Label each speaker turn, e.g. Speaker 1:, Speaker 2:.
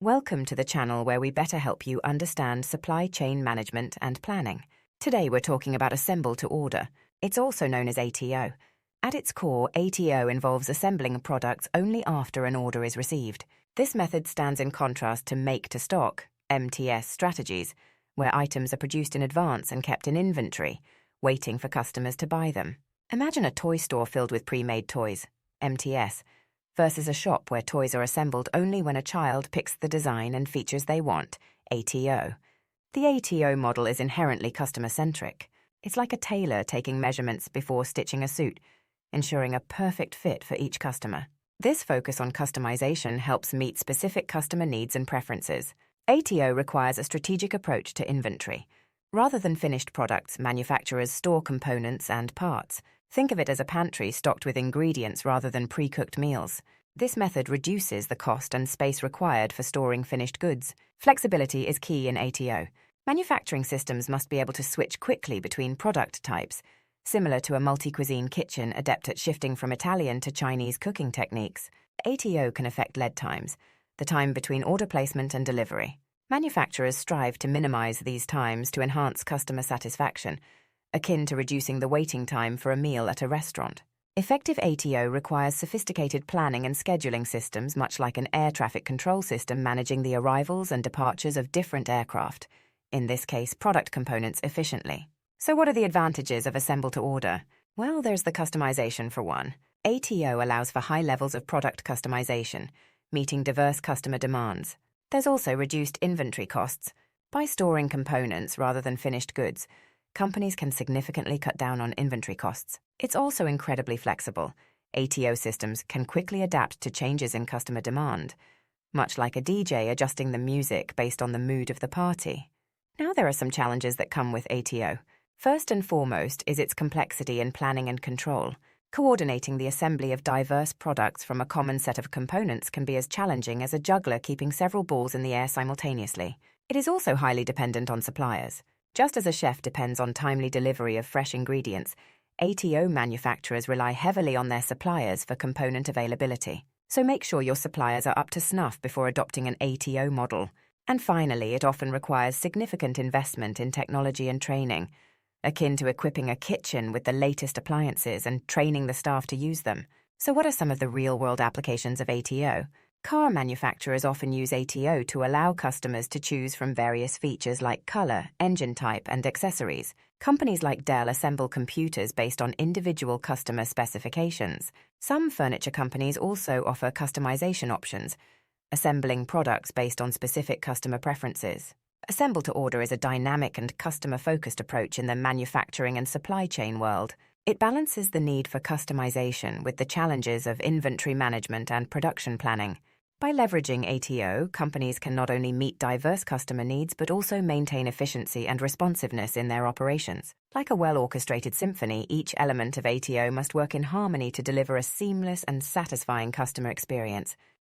Speaker 1: Welcome to the channel where we better help you understand supply chain management and planning. Today we're talking about assemble to order. It's also known as ATO. At its core, ATO involves assembling products only after an order is received. This method stands in contrast to make to stock, MTS strategies, where items are produced in advance and kept in inventory, waiting for customers to buy them. Imagine a toy store filled with pre-made toys, MTS, versus a shop where toys are assembled only when a child picks the design and features they want, ATO. The ATO model is inherently customer-centric. It's like a tailor taking measurements before stitching a suit, ensuring a perfect fit for each customer. This focus on customization helps meet specific customer needs and preferences. ATO requires a strategic approach to inventory. Rather than finished products, manufacturers store components and parts. Think of it as a pantry stocked with ingredients rather than pre-cooked meals. This method reduces the cost and space required for storing finished goods. Flexibility is key in ATO. Manufacturing systems must be able to switch quickly between product types, similar to a multi-cuisine kitchen adept at shifting from Italian to Chinese cooking techniques. ATO can affect lead times, the time between order placement and delivery. Manufacturers strive to minimize these times to enhance customer satisfaction, akin to reducing the waiting time for a meal at a restaurant. Effective ATO requires sophisticated planning and scheduling systems, much like an air traffic control system managing the arrivals and departures of different aircraft, in this case product components, efficiently. So what are the advantages of assemble to order? Well, there's the customization for one. ATO allows for high levels of product customization, meeting diverse customer demands. There's also reduced inventory costs. By storing components rather than finished goods, companies can significantly cut down on inventory costs. It's also incredibly flexible. ATO systems can quickly adapt to changes in customer demand, much like a DJ adjusting the music based on the mood of the party. Now there are some challenges that come with ATO. First and foremost is its complexity in planning and control. Coordinating the assembly of diverse products from a common set of components can be as challenging as a juggler keeping several balls in the air simultaneously. It is also highly dependent on suppliers. Just as a chef depends on timely delivery of fresh ingredients, ATO manufacturers rely heavily on their suppliers for component availability. So make sure your suppliers are up to snuff before adopting an ATO model. And finally, it often requires significant investment in technology and training, akin to equipping a kitchen with the latest appliances and training the staff to use them. So what are some of the real-world applications of ATO? Car manufacturers often use ATO to allow customers to choose from various features like color, engine type, and accessories. Companies like Dell assemble computers based on individual customer specifications. Some furniture companies also offer customization options, assembling products based on specific customer preferences. Assemble to order is a dynamic and customer-focused approach in the manufacturing and supply chain world. It balances the need for customization with the challenges of inventory management and production planning. By leveraging ATO, companies can not only meet diverse customer needs but also maintain efficiency and responsiveness in their operations. Like a well-orchestrated symphony, each element of ATO must work in harmony to deliver a seamless and satisfying customer experience.